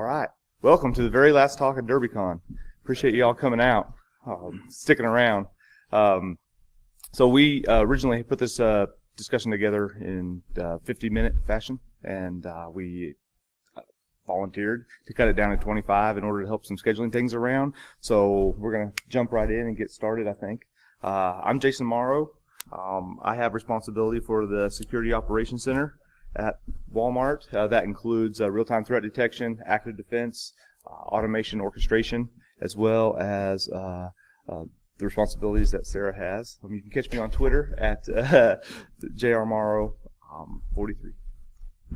All right. Welcome to the very last talk at DerbyCon. Appreciate you all coming out, sticking around. So we originally put this discussion together in 50-minute fashion, and we volunteered to cut it down to 25 in order to help some scheduling things around. So we're going to jump right in and get started, I think. I'm Jason Morrow. I have responsibility for the Security Operations Center at Walmart. That includes real-time threat detection, active defense, automation orchestration, as well as the responsibilities that Sara has. You can catch me on Twitter at jrmorrow43.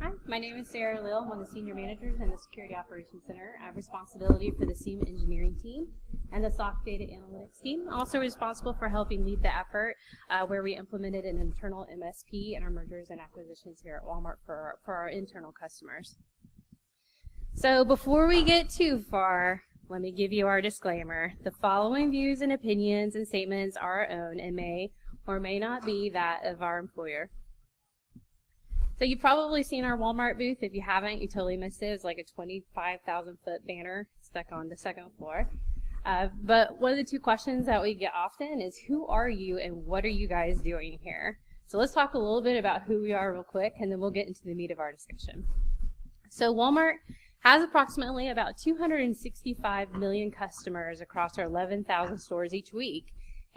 Hi, my name is Sara Leal. I'm one of the senior managers in the Security Operations Center. I have responsibility for the SIEM engineering team and the SOC data analytics team. I'm also responsible for helping lead the effort where we implemented an internal MSP in our mergers and acquisitions here at Walmart for our internal customers. So before we get too far, let me give you our disclaimer. The following views and opinions and statements are our own and may or may not be that of our employer. So you've probably seen our Walmart booth. If you haven't, you totally missed it. It's like a 25,000 foot banner stuck on the second floor. But one of the two questions that we get often is, who are you and what are you guys doing here? So let's talk a little bit about who we are real quick, and then we'll get into the meat of our discussion. So Walmart has approximately about 265 million customers across our 11,000 stores each week.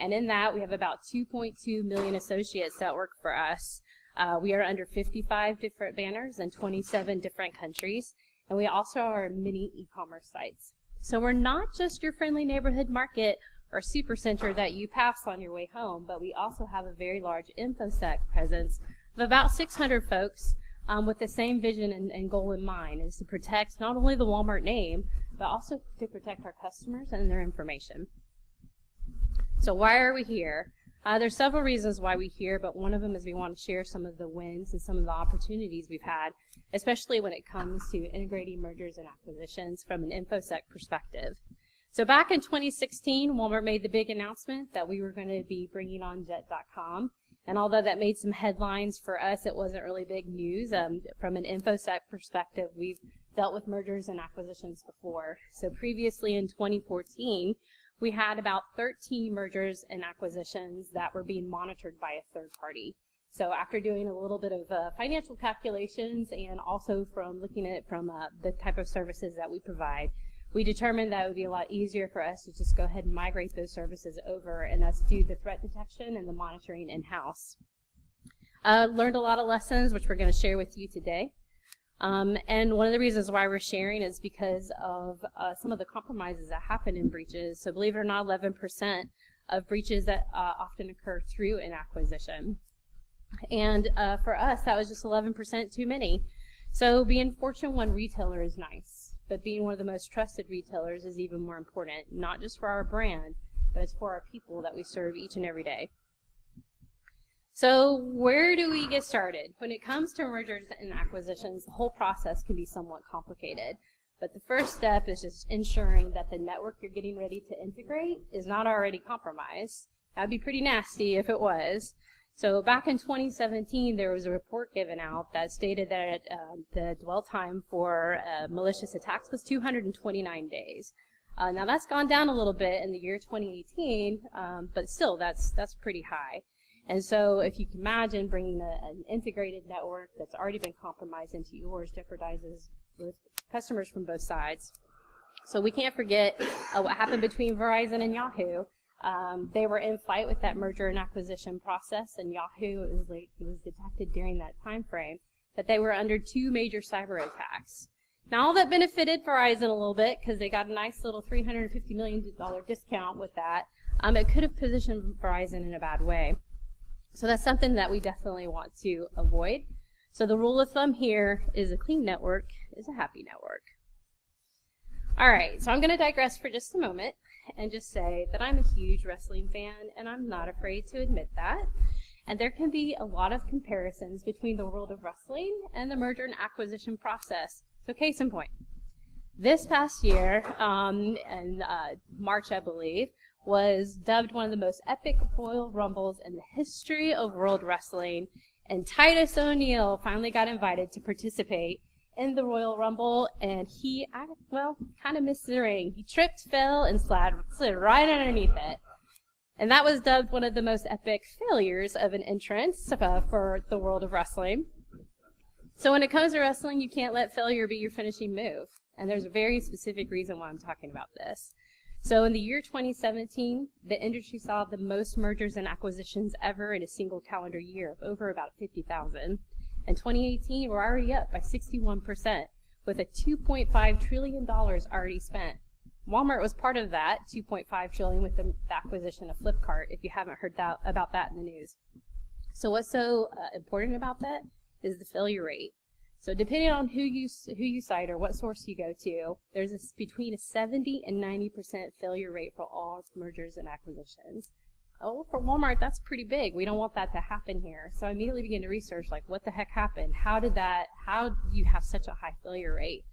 And in that, we have about 2.2 million associates that work for us. We are under 55 different banners in 27 different countries, and we also are mini e-commerce sites. So we're not just your friendly neighborhood market or super center that you pass on your way home, but we also have a very large InfoSec presence of about 600 folks with the same vision and goal in mind, is to protect not only the Walmart name, but also to protect our customers and their information. So why are we here? There's several reasons why we're here, but one of them is we want to share some of the wins and some of the opportunities we've had, especially when it comes to integrating mergers and acquisitions from an InfoSec perspective. So back in 2016, Walmart made the big announcement that we were going to be bringing on Jet.com. And although that made some headlines for us, it wasn't really big news. From an InfoSec perspective, we've dealt with mergers and acquisitions before. So previously in 2014, we had about 13 mergers and acquisitions that were being monitored by a third party. So after doing a little bit of financial calculations and also from looking at it from the type of services that we provide, we determined that it would be a lot easier for us to just go ahead and migrate those services over and us do the threat detection and the monitoring in-house. Learned a lot of lessons, which we're going to share with you today. And one of the reasons why we're sharing is because of some of the compromises that happen in breaches. So believe it or not, 11% of breaches that often occur through an acquisition. And for us, that was just 11% too many. So being Fortune 1 retailer is nice, but being one of the most trusted retailers is even more important, not just for our brand, but it's for our people that we serve each and every day. So where do we get started? When it comes to mergers and acquisitions, the whole process can be somewhat complicated. But the first step is just ensuring that the network you're getting ready to integrate is not already compromised. That'd be pretty nasty if it was. So back in 2017, there was a report given out that stated that the dwell time for malicious attacks was 229 days. Now that's gone down a little bit in the year 2018, but still that's pretty high. And so if you can imagine bringing an integrated network that's already been compromised into yours jeopardizes with customers from both sides. So we can't forget what happened between Verizon and Yahoo. They were in flight with that merger and acquisition process, and Yahoo, it was detected during that time frame that they were under 2 major cyber attacks. Now all that benefited Verizon a little bit because they got a nice little $350 million discount with that. It could have positioned Verizon in a bad way. So that's something that we definitely want to avoid. So the rule of thumb here is a clean network is a happy network. All right, so I'm going to digress for just a moment and just say that I'm a huge wrestling fan, and I'm not afraid to admit that. And there can be a lot of comparisons between the world of wrestling and the merger and acquisition process. So case in point, this past year, in March, I believe, was dubbed one of the most epic Royal Rumbles in the history of World Wrestling, and Titus O'Neil finally got invited to participate in the Royal Rumble, and he, well, kind of missed the ring. He tripped, fell, and slid right underneath it. And that was dubbed one of the most epic failures of an entrance for the world of wrestling. So when it comes to wrestling, you can't let failure be your finishing move. And there's a very specific reason why I'm talking about this. So in the year 2017, the industry saw the most mergers and acquisitions ever in a single calendar year, of over about 50,000. In 2018, we're already up by 61%, with a $2.5 trillion already spent. Walmart was part of that $2.5 trillion with the acquisition of Flipkart, if you haven't heard about that in the news. So what's so important about that is the failure rate. So depending on who you cite or what source you go to, there's between a 70 and 90% failure rate for all mergers and acquisitions. Oh, for Walmart, that's pretty big. We don't want that to happen here. So I immediately began to research, like, what the heck happened? How do you have such a high failure rate?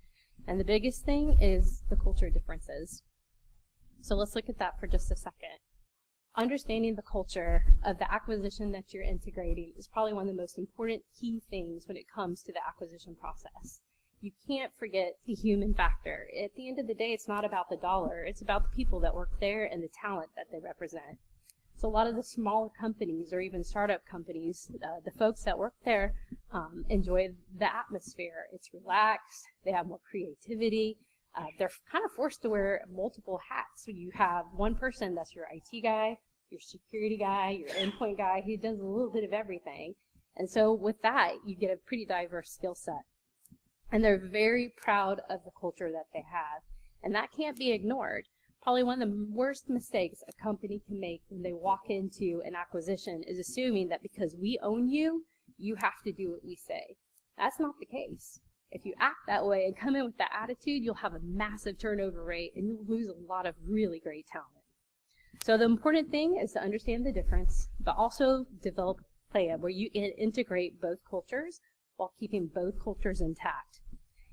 And the biggest thing is the culture differences. So let's look at that for just a second. Understanding the culture of the acquisition that you're integrating is probably one of the most important key things when it comes to the acquisition process. You can't forget the human factor. At the end of the day, it's not about the dollar. It's about the people that work there and the talent that they represent. So a lot of the smaller companies or even startup companies, the folks that work there enjoy the atmosphere. It's relaxed. They have more creativity. They're kind of forced to wear multiple hats. So you have one person that's your IT guy, your security guy, your endpoint guy, who does a little bit of everything. And so with that, you get a pretty diverse skill set. And they're very proud of the culture that they have. And that can't be ignored. Probably one of the worst mistakes a company can make when they walk into an acquisition is assuming that because we own you, you have to do what we say. That's not the case. If you act that way and come in with that attitude, you'll have a massive turnover rate and you'll lose a lot of really great talent. So the important thing is to understand the difference, but also develop a plan where you integrate both cultures while keeping both cultures intact.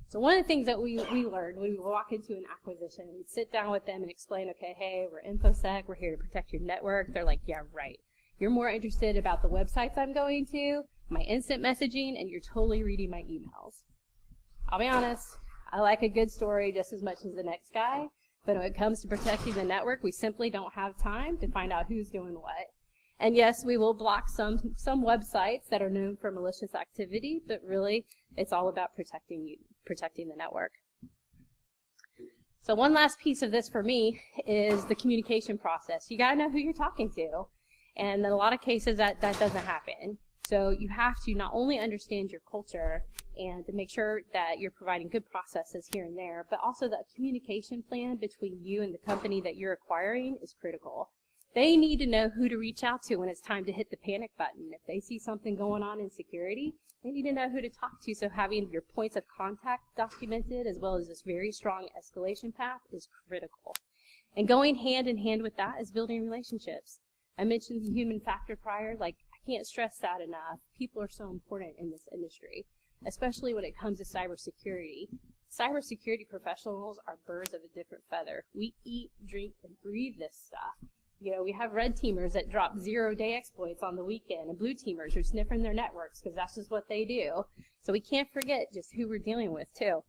So one of the things that we learned when we walk into an acquisition, we'd sit down with them and explain, okay, hey, we're InfoSec, we're here to protect your network. They're like, yeah, right. You're more interested about the websites I'm going to, my instant messaging, and you're totally reading my emails. I'll be honest, I like a good story just as much as the next guy, but when it comes to protecting the network, we simply don't have time to find out who's doing what. And yes, we will block some websites that are known for malicious activity, but really, it's all about protecting the network. So one last piece of this for me is the communication process. You gotta know who you're talking to. And in a lot of cases, that doesn't happen. So you have to not only understand your culture and to make sure that you're providing good processes here and there, but also that communication plan between you and the company that you're acquiring is critical. They need to know who to reach out to when it's time to hit the panic button. If they see something going on in security, they need to know who to talk to. So having your points of contact documented as well as this very strong escalation path is critical. And going hand in hand with that is building relationships. I mentioned the human factor prior. Like, I can't stress that enough. People are so important in this industry, especially when it comes to cybersecurity. Cybersecurity professionals are birds of a different feather. We eat, drink, and breathe this stuff. You know, we have red teamers that drop 0-day exploits on the weekend, and blue teamers are sniffing their networks because that's just what they do. So we can't forget just who we're dealing with too.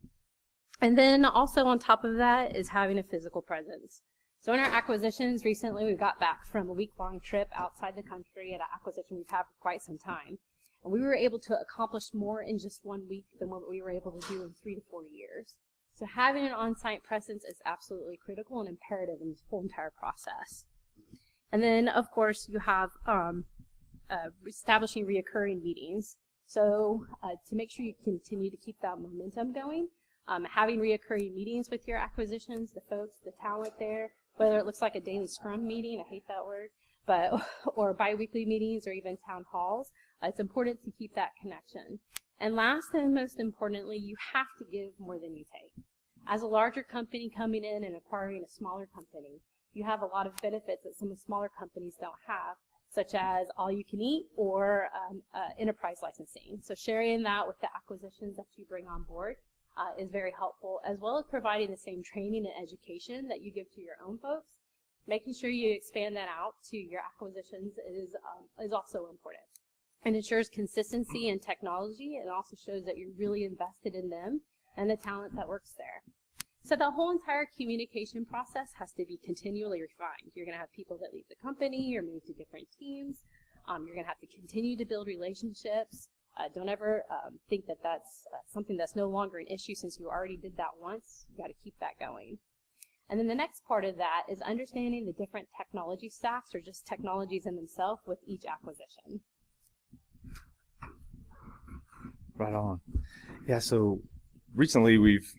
And then also on top of that is having a physical presence. So in our acquisitions recently, we got back from a week-long trip outside the country at an acquisition we've had for quite some time. And we were able to accomplish more in just 1 week than what we were able to do in 3 to 4 years. So having an on-site presence is absolutely critical and imperative in this whole entire process. And then, of course, you have establishing reoccurring meetings. So to make sure you continue to keep that momentum going, having reoccurring meetings with your acquisitions, the folks, the talent there, whether it looks like a daily scrum meeting, I hate that word, but or bi-weekly meetings or even town halls, it's important to keep that connection. And last and most importantly, you have to give more than you take. As a larger company coming in and acquiring a smaller company, you have a lot of benefits that some of the smaller companies don't have, such as all you can eat or enterprise licensing. So sharing that with the acquisitions that you bring on board is very helpful, as well as providing the same training and education that you give to your own folks. Making sure you expand that out to your acquisitions is also important. It ensures consistency in technology and also shows that you're really invested in them and the talent that works there. So the whole entire communication process has to be continually refined. You're going to have people that leave the company or move to different teams. You're going to have to continue to build relationships. Don't ever think that that's something that's no longer an issue since you already did that once. You got to keep that going. And then the next part of that is understanding the different technology stacks or just technologies in themselves with each acquisition. Right on. Yeah, so recently we've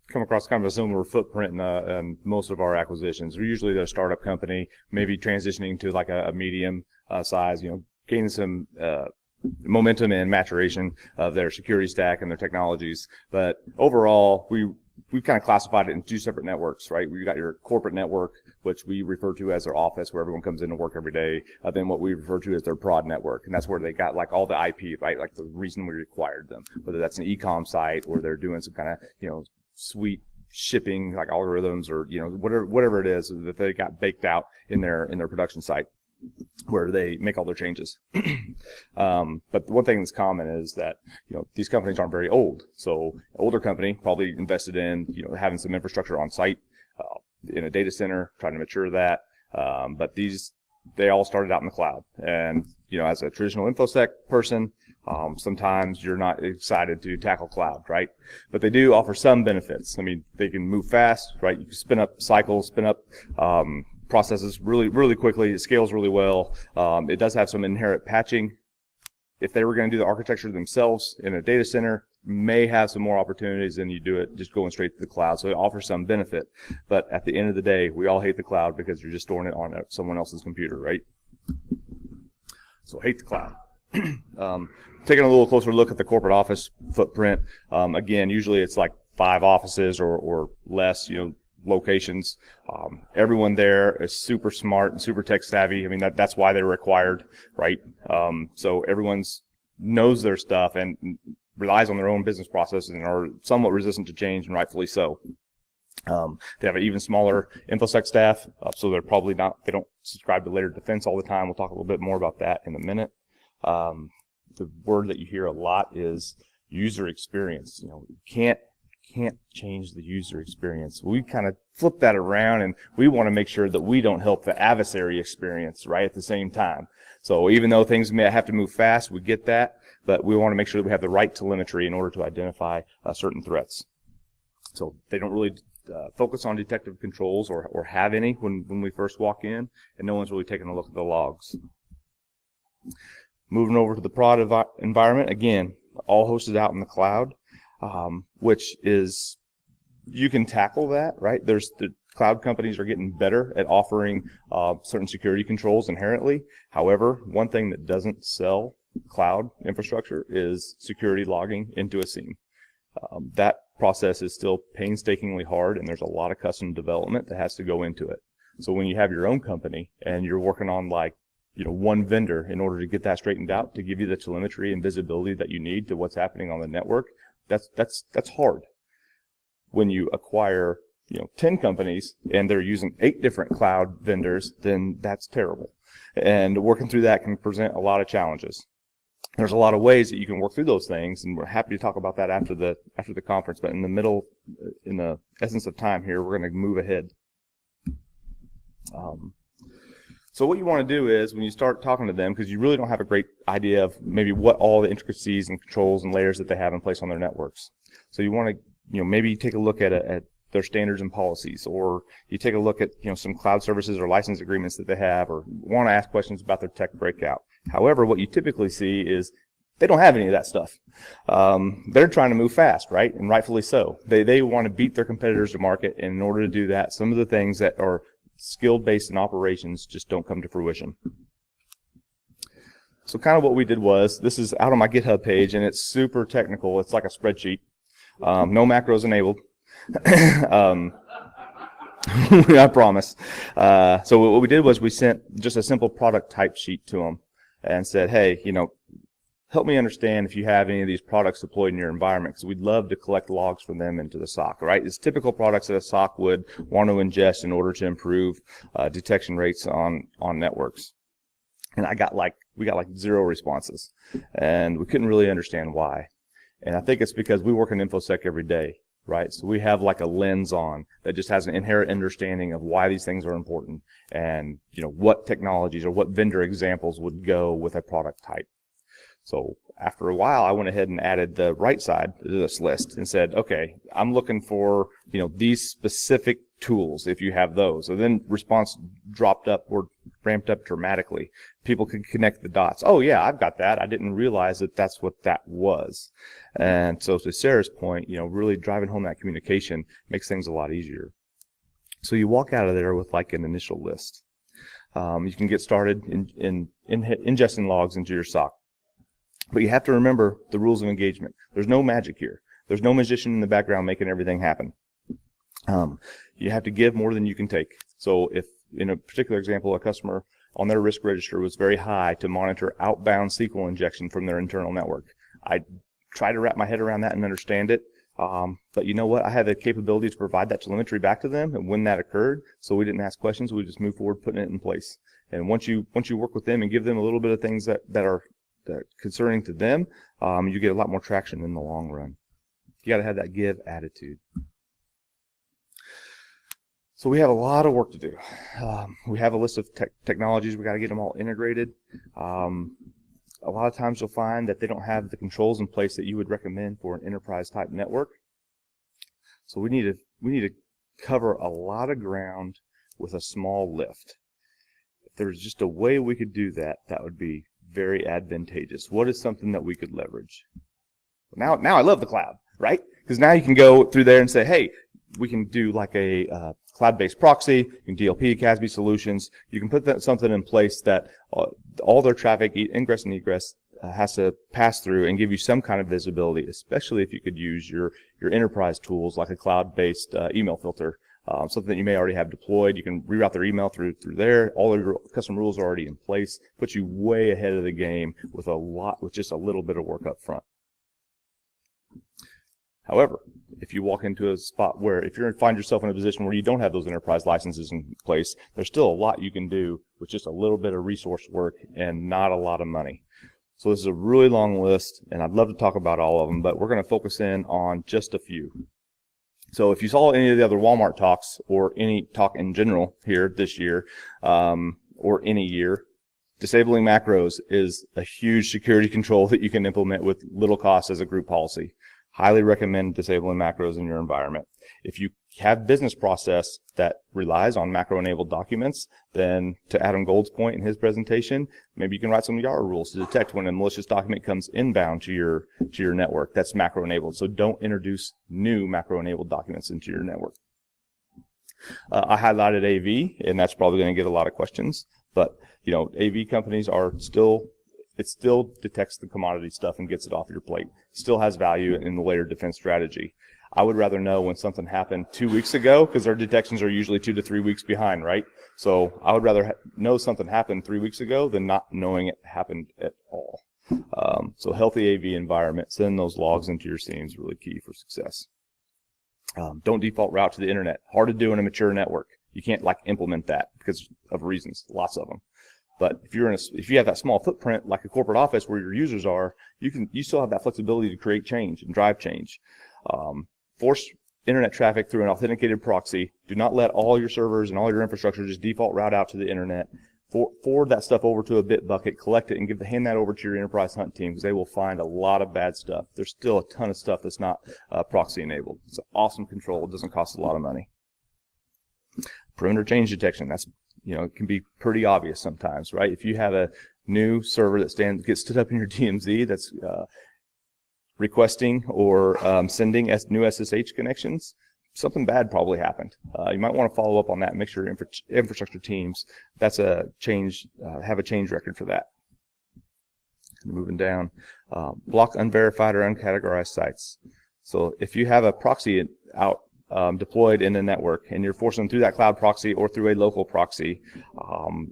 come across kind of a similar footprint in most of our acquisitions. We're usually a startup company, maybe transitioning to like a medium size, gaining some momentum and maturation of their security stack and their technologies. But overall, we've kind of classified it in two separate networks, right? We've got your corporate network, which we refer to as their office, where everyone comes in to work every day. Then what we refer to as their prod network, and that's where they got like all the IP, right? Like the reason we required them, whether that's an e-com site or they're doing some kind of, sweet shipping like algorithms or, whatever it is that they got baked out in their production site where they make all their changes. But one thing that's common is that, these companies aren't very old. So an older company probably invested in, having some infrastructure on site, in a data center, trying to mature that. But they all started out in the cloud. And, as a traditional InfoSec person, sometimes you're not excited to tackle cloud, right? But they do offer some benefits. I mean, they can move fast, right? You can spin up cycles, spin up, processes really, really quickly. It scales really well. It does have some inherent patching. If they were going to do the architecture themselves in a data center, may have some more opportunities than you do it just going straight to the cloud. So it offers some benefit. But at the end of the day, we all hate the cloud because you're just storing it on someone else's computer, right? So hate the cloud. Taking a little closer look at the corporate office footprint. Again, usually it's like 5 offices or less, locations. Everyone there is super smart and super tech savvy. I mean, that's why they're required, right? So everyone's knows their stuff and relies on their own business processes and are somewhat resistant to change, and rightfully so. They have an even smaller InfoSec staff, so they don't subscribe to layered defense all the time. We'll talk a little bit more about that in a minute. The word that you hear a lot is user experience. You can't change the user experience. We kind of flip that around, and we want to make sure that we don't help the adversary experience right at the same time. So even though things may have to move fast, we get that, but we want to make sure that we have the right telemetry in order to identify certain threats. So they don't really focus on detective controls or have any when we first walk in, and no one's really taking a look at the logs. Moving over to the prod environment, again, all hosted out in the cloud. Which is, you can tackle that, right? The cloud companies are getting better at offering certain security controls inherently. However, one thing that doesn't sell cloud infrastructure is security logging into a SIEM. That process is still painstakingly hard, and there's a lot of custom development that has to go into it. So when you have your own company and you're working on one vendor in order to get that straightened out, to give you the telemetry and visibility that you need to what's happening on the network, that's hard. When you acquire 10 companies and they're using 8 different cloud vendors, then that's terrible. And working through that can present a lot of challenges. There's a lot of ways that you can work through those things, and we're happy to talk about that after the conference. But in the essence of time here, we're going to move ahead. So what you want to do is, when you start talking to them, because you really don't have a great idea of maybe what all the intricacies and controls and layers that they have in place on their networks. So you want to, maybe take a look at their standards and policies, or you take a look at, some cloud services or license agreements that they have, or want to ask questions about their tech breakout. However, what you typically see is they don't have any of that stuff. They're trying to move fast, right? And rightfully so. They want to beat their competitors to market, and in order to do that, some of the things that are skilled based in operations just don't come to fruition. So kind of what we did was, this is out on my GitHub page, and it's super technical. It's like a spreadsheet. No macros enabled. I promise. So what we did was we sent just a simple product type sheet to them and said, hey, help me understand if you have any of these products deployed in your environment, because we'd love to collect logs from them into the SOC, right? It's typical products that a SOC would want to ingest in order to improve detection rates on networks. And we got 0 responses, and we couldn't really understand why. And I think it's because we work in InfoSec every day, right? So we have like a lens on that just has an inherent understanding of why these things are important and, what technologies or what vendor examples would go with a product type. So after a while, I went ahead and added the right side to this list and said, okay, I'm looking for, these specific tools if you have those. So then response dropped up or ramped up dramatically. People could connect the dots. Oh yeah, I've got that. I didn't realize that that's what that was. And so to Sarah's point, really driving home that communication makes things a lot easier. So you walk out of there with like an initial list. You can get started in ingesting logs into your SOC. But you have to remember the rules of engagement. There's no magic here. There's no magician in the background making everything happen. You have to give more than you can take. So if, in a particular example, a customer on their risk register was very high to monitor outbound SQL injection from their internal network, I try to wrap my head around that and understand it. But you know what? I had the capability to provide that telemetry back to them, and when that occurred, so we didn't ask questions, we just moved forward putting it in place. And once you work with them and give them a little bit of things that are concerning to them, you get a lot more traction in the long run. You got to have that give attitude. So we have a lot of work to do. We have a list of technologies. We got to get them all integrated. A lot of times you'll find that they don't have the controls in place that you would recommend for an enterprise type network. So we need to cover a lot of ground with a small lift. If there's just a way we could do that, that would be very advantageous. What is something that we could leverage? Now I love the cloud, right? Because now you can go through there and say, hey, we can do like a cloud-based proxy, you can DLP, CASB solutions. You can put something in place that all their traffic, ingress and egress, has to pass through and give you some kind of visibility, especially if you could use your enterprise tools like a cloud-based email filter, something that you may already have deployed. You can reroute their email through there. All of your custom rules are already in place. Puts you way ahead of the game with just a little bit of work up front. However, if you walk into a spot where, if you find yourself in a position where you don't have those enterprise licenses in place, there's still a lot you can do with just a little bit of resource work and not a lot of money. So this is a really long list, and I'd love to talk about all of them, but we're going to focus in on just a few. So if you saw any of the other Walmart talks or any talk in general here this year, or any year, disabling macros is a huge security control that you can implement with little cost as a group policy. Highly recommend disabling macros in your environment. If you have business process that relies on macro-enabled documents, then to Adam Gold's point in his presentation, maybe you can write some YARA rules to detect when a malicious document comes inbound to your network that's macro-enabled. So don't introduce new macro-enabled documents into your network. I highlighted AV, and that's probably going to get a lot of questions. But AV companies are still. It still detects the commodity stuff and gets it off your plate. Still has value in the layered defense strategy. I would rather know when something happened 2 weeks ago, because our detections are usually 2 to 3 weeks behind, right? So I would rather know something happened 3 weeks ago than not knowing it happened at all. So healthy AV environment, send those logs into your SIEM is really key for success. Don't default route to the internet. Hard to do in a mature network. You can't implement that because of reasons, lots of them. But if you have that small footprint, like a corporate office where your users are, you still have that flexibility to create change and drive change. Force internet traffic through an authenticated proxy. Do not let all your servers and all your infrastructure just default route out to the internet. Forward that stuff over to a bit bucket, collect it, and hand that over to your enterprise hunt team, because they will find a lot of bad stuff. There's still a ton of stuff that's not proxy enabled. It's an awesome control. It doesn't cost a lot of money. Perimeter change detection. That's it can be pretty obvious sometimes, right? If you have a new server that gets stood up in your DMZ that's requesting or sending new SSH connections, something bad probably happened. You might want to follow up on that and make sure infrastructure teams have a change record for that. Moving down, block unverified or uncategorized sites. So if you have a proxy out deployed in the network and you're forcing them through that cloud proxy or through a local proxy,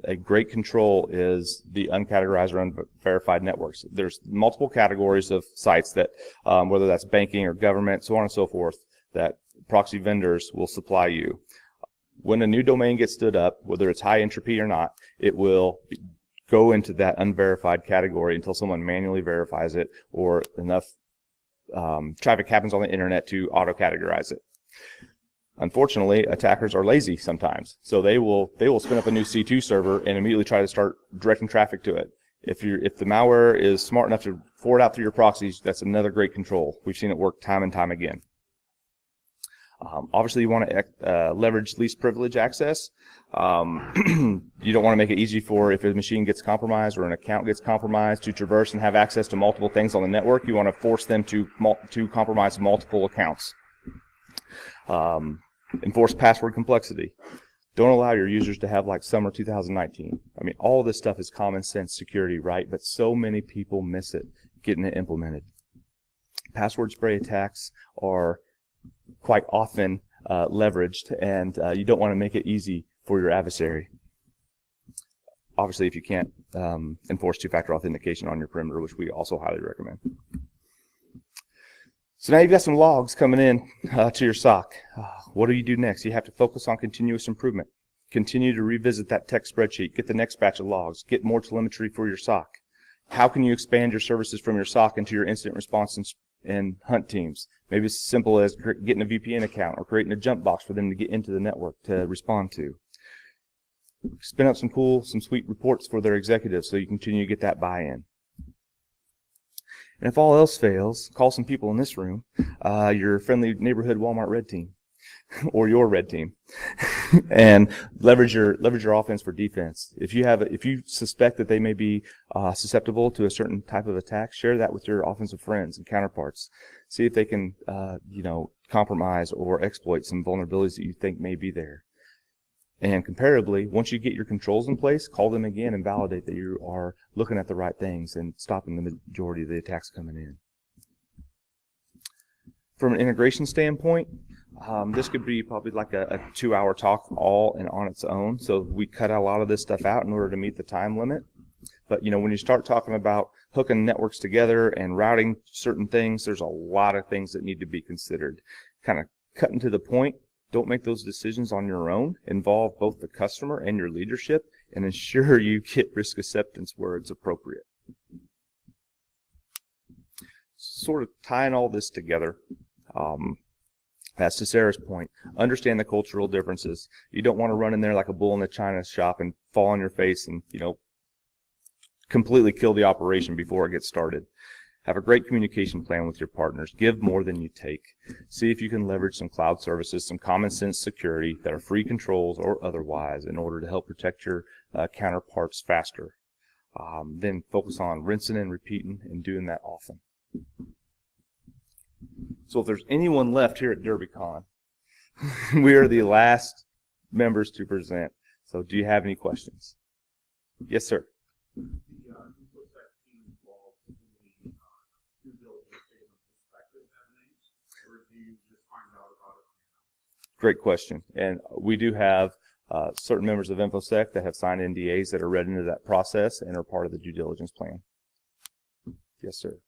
a great control is the uncategorized or unverified networks. There's multiple categories of sites that, whether that's banking or government, so on and so forth, that proxy vendors will supply you. When a new domain gets stood up, whether it's high entropy or not, it will go into that unverified category until someone manually verifies it or enough traffic happens on the internet to auto-categorize it. Unfortunately, attackers are lazy sometimes, so they will spin up a new C2 server and immediately try to start directing traffic to it. If the malware is smart enough to forward out through your proxies, that's another great control. We've seen it work time and time again. Obviously, you want to leverage least privilege access. You don't want to make it easy for, if a machine gets compromised or an account gets compromised, to traverse and have access to multiple things on the network. You want to force them to compromise multiple accounts. Enforce password complexity. Don't allow your users to have like summer 2019. I mean, all of this stuff is common sense security, right? But so many people miss it getting it implemented. Password spray attacks are quite often leveraged, and you don't want to make it easy for your adversary. Obviously, if you can't enforce two-factor authentication on your perimeter, which we also highly recommend. So now you've got some logs coming in to your SOC. What do you do next? You have to focus on continuous improvement. Continue to revisit that tech spreadsheet. Get the next batch of logs. Get more telemetry for your SOC. How can you expand your services from your SOC into your incident response and hunt teams? Maybe it's as simple as getting a VPN account or creating a jump box for them to get into the network to respond to. Spin up some sweet reports for their executives so you continue to get that buy-in. And if all else fails, call some people in this room, your friendly neighborhood Walmart red team, or your red team, and leverage your offense for defense. If you suspect that they may be susceptible to a certain type of attack, share that with your offensive friends and counterparts. See if they can compromise or exploit some vulnerabilities that you think may be there. And comparably, once you get your controls in place, call them again and validate that you are looking at the right things and stopping the majority of the attacks coming in. From an integration standpoint, this could be probably like a 2-hour talk all and on its own. So we cut a lot of this stuff out in order to meet the time limit. But when you start talking about hooking networks together and routing certain things, there's a lot of things that need to be considered. Kind of cutting to the point. Don't make those decisions on your own. Involve both the customer and your leadership, and ensure you get risk acceptance where it's appropriate. Sort of tying all this together, that's to Sarah's point. Understand the cultural differences. You don't want to run in there like a bull in a china shop and fall on your face and completely kill the operation before it gets started. Have a great communication plan with your partners. Give more than you take. See if you can leverage some cloud services, some common sense security that are free controls or otherwise in order to help protect your counterparts faster. Then focus on rinsing and repeating and doing that often. So if there's anyone left here at DerbyCon, we are the last members to present. So do you have any questions? Yes, sir. Great question. And we do have certain members of InfoSec that have signed NDAs that are read into that process and are part of the due diligence plan. Yes, sir.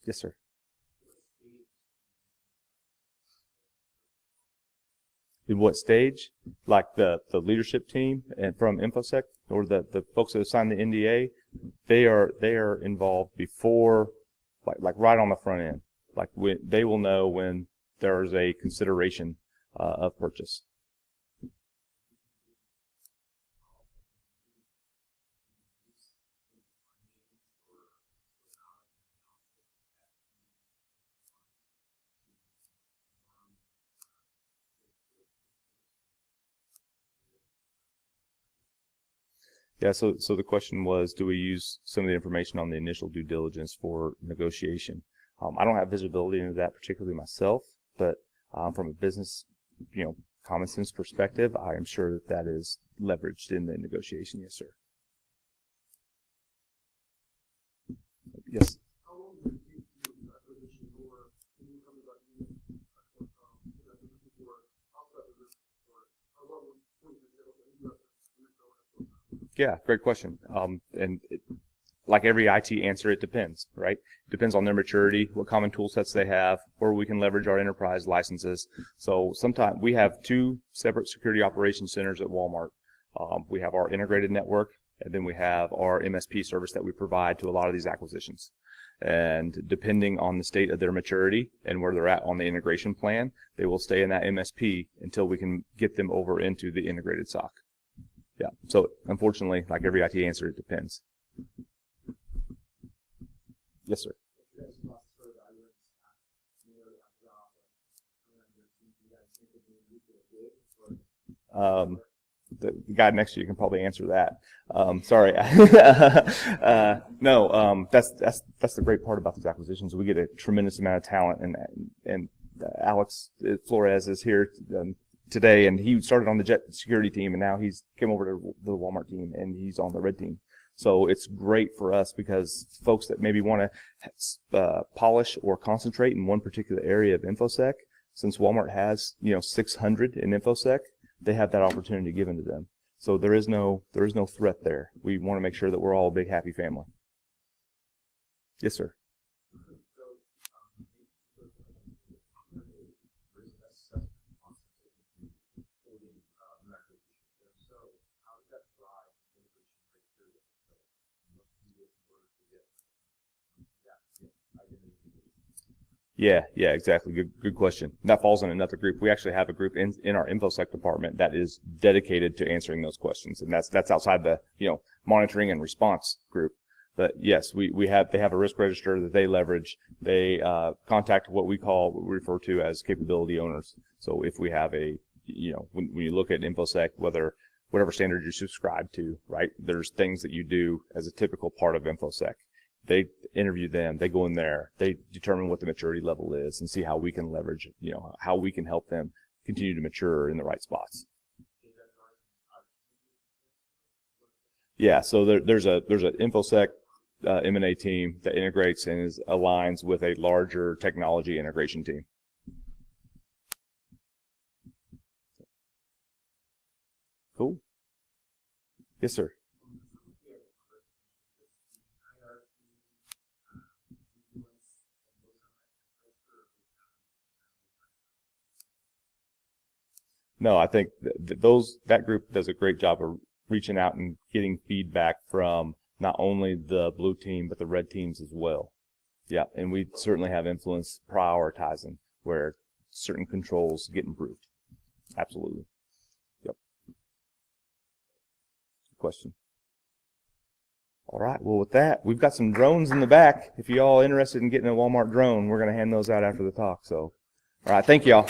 Yes, sir. In what stage? Like the leadership team and from InfoSec, or the folks that have signed the NDA, they are involved before, like right on the front end. Like they will know when there is a consideration of purchase. Yeah, so the question was, do we use some of the information on the initial due diligence for negotiation? I don't have visibility into that particularly myself, but from a business, common sense perspective, I am sure that is leveraged in the negotiation. Yes, sir. Yes. Yeah, great question. Like every IT answer, it depends, right? It depends on their maturity, what common tool sets they have, or we can leverage our enterprise licenses. So sometimes we have 2 separate security operations centers at Walmart. We have our integrated network And then we have our MSP service that we provide to a lot of these acquisitions. And depending on the state of their maturity and where they're at on the integration plan, they will stay in that MSP until we can get them over into the integrated SOC. Yeah, so unfortunately, like every IT answer, it depends. Yes, sir. The guy next to you can probably answer that. Sorry. No, that's the great part about these acquisitions. We get a tremendous amount of talent, and Alex Flores is here today, and he started on the Jet security team, and now he's came over to the Walmart team, and he's on the Red team. So it's great for us because folks that maybe want to polish or concentrate in one particular area of InfoSec, since Walmart has 600 in InfoSec, they have that opportunity given to them. So there is no threat there. We want to make sure that we're all a big happy family. Yes, sir. Yeah, exactly. Good question. That falls in another group. We actually have a group in our InfoSec department that is dedicated to answering those questions, and that's outside the monitoring and response group. But yes, they have a risk register that they leverage. They contact what we refer to as capability owners. So if we have when you look at InfoSec, whatever standard you subscribe to, right? There's things that you do as a typical part of InfoSec. They interview them, they go in there, they determine what the maturity level is and see how we can leverage, how we can help them continue to mature in the right spots. Yeah, so there's an InfoSec M&A team that integrates and aligns with a larger technology integration team. Cool. Yes, sir. No, I think that group does a great job of reaching out and getting feedback from not only the blue team but the red teams as well. Yeah, and we certainly have influence prioritizing where certain controls get improved. Absolutely. Yep. Good question. All right. Well, with that, we've got some drones in the back. If you all are interested in getting a Walmart drone, we're going to hand those out after the talk. So, all right. Thank you all.